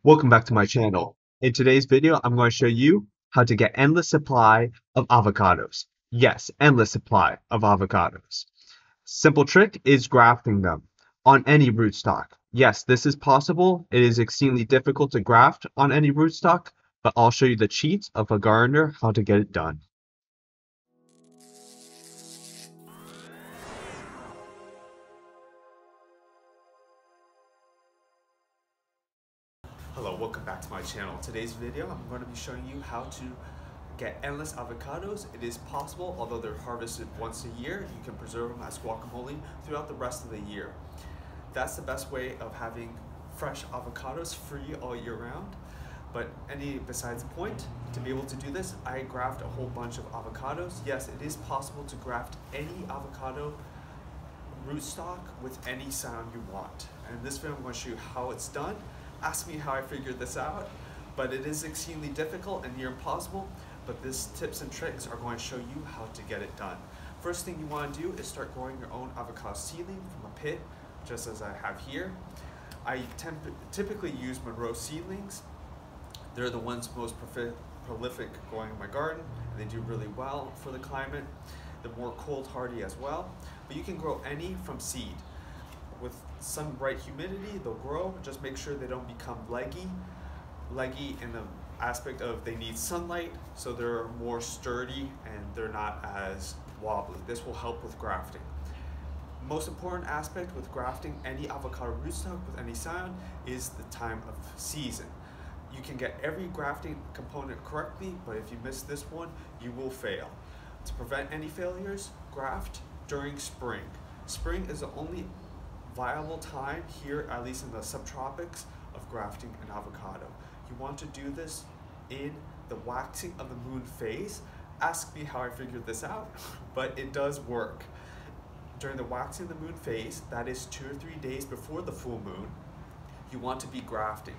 Welcome back to my channel. In today's video, I'm going to show you how to get endless supply of avocados. Yes, endless supply of avocados. Simple trick is grafting them on any rootstock. Yes, this is possible. It is extremely difficult to graft on any rootstock, but I'll show you the cheats of a gardener how to get it done. Hello, welcome back to my channel. Today's video, I'm going to be showing you how to get endless avocados. It is possible, although they're harvested once a year, you can preserve them as guacamole throughout the rest of the year. That's the best way of having fresh avocados free all year round. But besides the point, to be able to do this, I graft a whole bunch of avocados. Yes, it is possible to graft any avocado rootstock with any Scion you want. And in this video, I'm going to show you how it's done. Ask me how I figured this out, but it is extremely difficult and near impossible, but these tips and tricks are going to show you how to get it done. First thing you want to do is start growing your own avocado seedling from a pit, just as I have here. I typically use Monroe seedlings. They're the ones most prolific growing in my garden, and they do really well for the climate. They're more cold hardy as well, but you can grow any from seed. With some right humidity, they'll grow. Just make sure they don't become leggy. Leggy in the aspect of they need sunlight, so they're more sturdy and they're not as wobbly. This will help with grafting. Most important aspect with grafting any avocado rootstock with any Scion is the time of season. You can get every grafting component correctly, but if you miss this one, you will fail. To prevent any failures, graft during spring. Spring is the only viable time here, at least in the subtropics, of grafting an avocado. You want to do this in the waxing of the moon phase. Ask me how I figured this out, but it does work. During the waxing of the moon phase, that is 2 or 3 days before the full moon, you want to be grafting.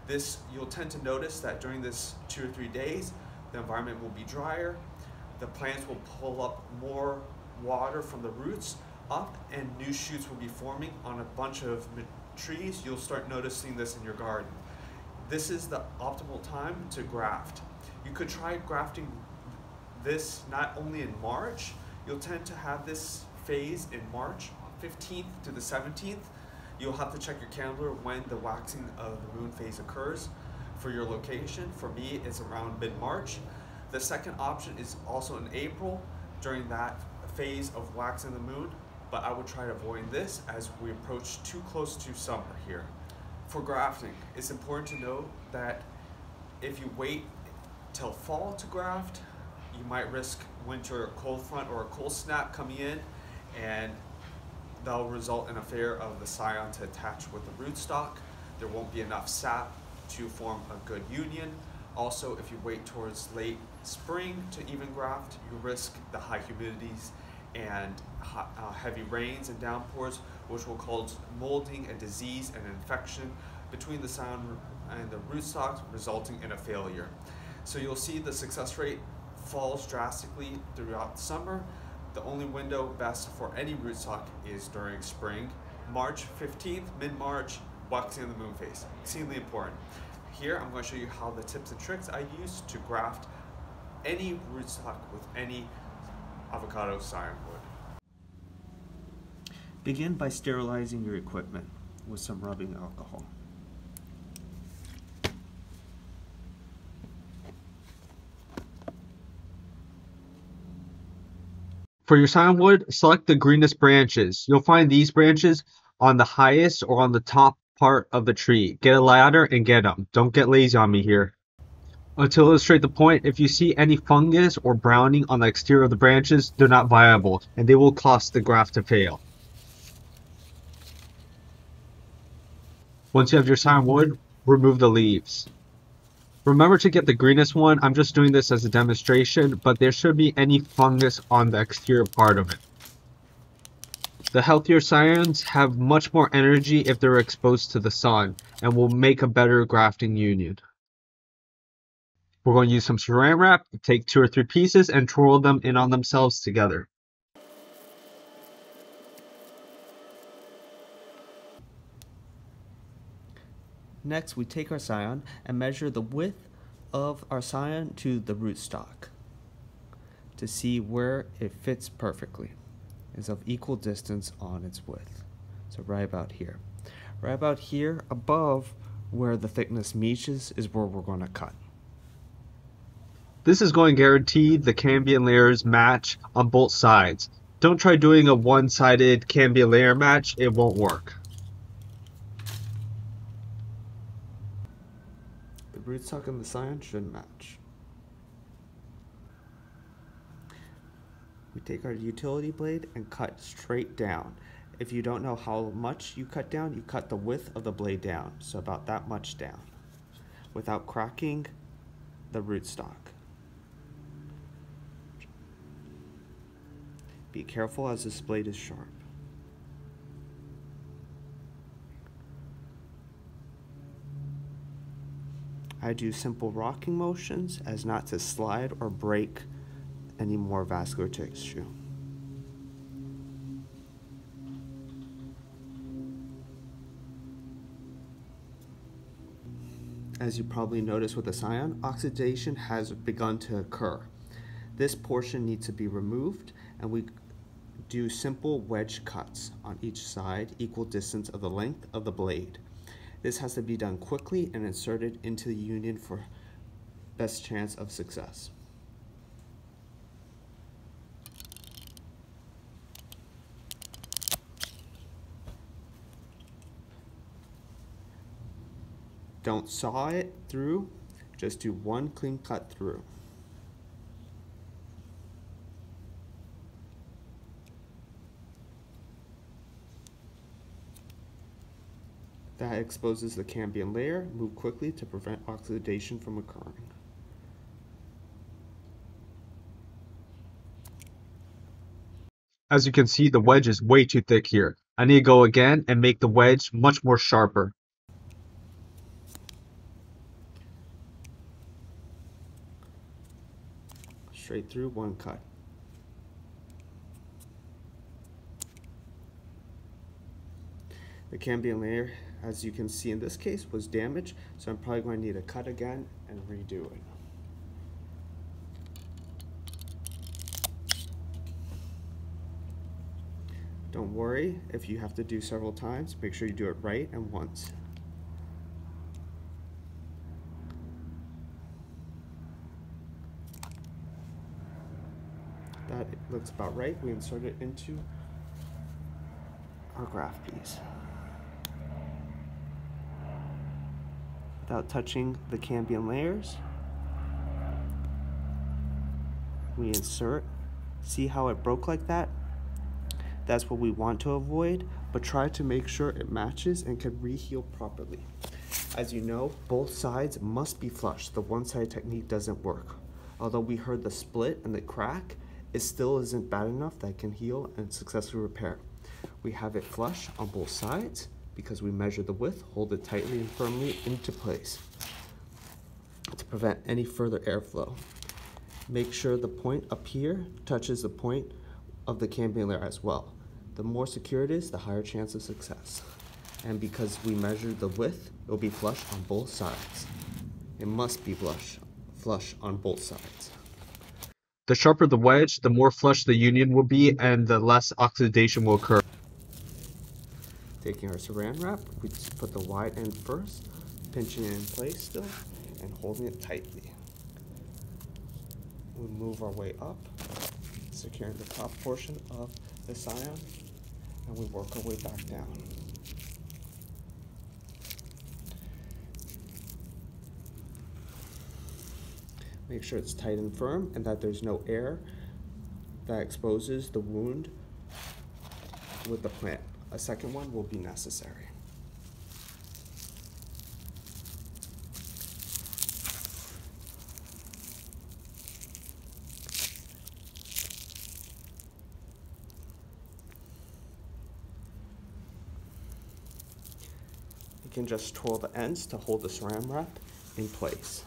This, you'll tend to notice that during this 2 or 3 days, the environment will be drier, the plants will pull up more water from the roots up, and new shoots will be forming on a bunch of trees. You'll start noticing this in your garden. This is the optimal time to graft. You could try grafting this not only in March. You'll tend to have this phase in March 15th to the 17th. You'll have to check your calendar when the waxing of the moon phase occurs for your location. For me, it's around mid-March. The second option is also in April during that phase of waxing the moon, but I would try to avoid this as we approach too close to summer here. For grafting, it's important to know that if you wait till fall to graft, you might risk winter cold front or a cold snap coming in, and that'll result in a failure of the Scion to attach with the rootstock. There won't be enough sap to form a good union. Also, if you wait towards late spring to even graft, you risk the high humidities and heavy rains and downpours, which will cause molding and disease and infection between the Scion and the rootstocks, resulting in a failure. So you'll see the success rate falls drastically throughout summer. The only window best for any rootstock is during spring. March 15th, mid-March, waxing the moon phase. Extremely important. Here I'm going to show you how the tips and tricks I use to graft any rootstock with any avocado Scion wood. Begin by sterilizing your equipment with some rubbing alcohol. For your Scion wood, select the greenest branches. You'll find these branches on the highest or on the top part of the tree. Get a ladder and get them. Don't get lazy on me here. To illustrate the point, if you see any fungus or browning on the exterior of the branches, they're not viable and they will cause the graft to fail. Once you have your Scion wood, remove the leaves. Remember to get the greenest one. I'm just doing this as a demonstration, but there should be any fungus on the exterior part of it. The healthier Scions have much more energy if they're exposed to the sun and will make a better grafting union. We're going to use some saran wrap, take 2 or 3 pieces and twirl them in on themselves together. Next, we take our Scion and measure the width of our Scion to the rootstock to see where it fits perfectly. It's of equal distance on its width. So right about here. Right about here above where the thickness meets is where we're going to cut. This is going to guarantee the cambium layers match on both sides. Don't try doing a one-sided cambium layer match, it won't work. The rootstock and the Scion should match. We take our utility blade and cut straight down. If you don't know how much you cut down, you cut the width of the blade down, so about that much down, without cracking the rootstock. Be careful as this blade is sharp. I do simple rocking motions as not to slide or break any more vascular tissue. As you probably noticed with the Scion, oxidation has begun to occur. This portion needs to be removed, and we do simple wedge cuts on each side, equal distance of the length of the blade. This has to be done quickly and inserted into the union for best chance of success. Don't saw it through, just do one clean cut through. That exposes the cambium layer. Move quickly to prevent oxidation from occurring. As you can see, the wedge is way too thick here. I need to go again and make the wedge much more sharper. Straight through, one cut. The cambium layer, as you can see in this case, was damaged, so I'm probably going to need to cut again and redo it. Don't worry if you have to do several times, make sure you do it right and once. That looks about right. We insert it into our graft piece without touching the cambium layers. We insert. See how it broke like that? That's what we want to avoid, but try to make sure it matches and can re-heal properly. As you know, both sides must be flush. The one-side technique doesn't work. Although we heard the split and the crack, it still isn't bad enough that it can heal and successfully repair. We have it flush on both sides because we measure the width, hold it tightly and firmly into place to prevent any further airflow. Make sure the point up here touches the point of the cambium layer as well. The more secure it is, the higher chance of success. And because we measured the width, it will be flush on both sides. It must be flush on both sides. The sharper the wedge, the more flush the union will be and the less oxidation will occur. Taking our saran wrap, we just put the wide end first, pinching it in place still, and holding it tightly. We move our way up, securing the top portion of the Scion, and we work our way back down. Make sure it's tight and firm and that there's no air that exposes the wound with the plant. A second one will be necessary. You can just twirl the ends to hold the saran wrap in place.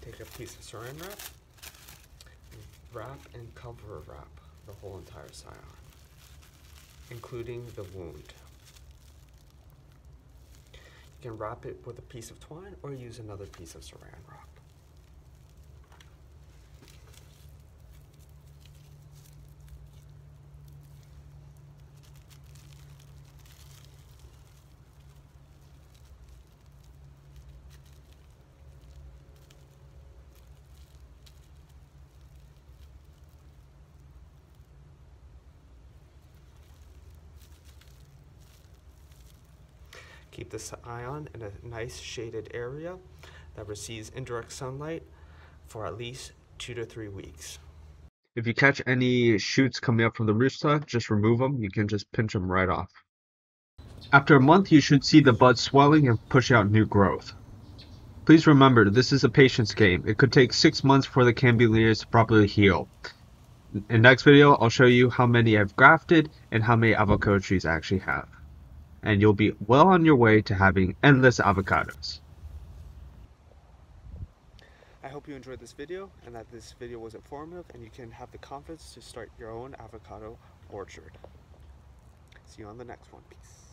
take a piece of saran wrap, and wrap and cover wrap the whole entire Scion, including the wound. You can wrap it with a piece of twine or use another piece of saran wrap. Keep the Scion in a nice shaded area that receives indirect sunlight for at least 2 to 3 weeks. If you catch any shoots coming up from the rootstock, just remove them. You can just pinch them right off. After a month, you should see the buds swelling and push out new growth. Please remember, this is a patience game. It could take 6 months for the candileers to properly heal. In the next video, I'll show you how many I've grafted and how many avocado trees I actually have. And you'll be well on your way to having endless avocados. I hope you enjoyed this video and that this video was informative and you can have the confidence to start your own avocado orchard. See you on the next one. Peace.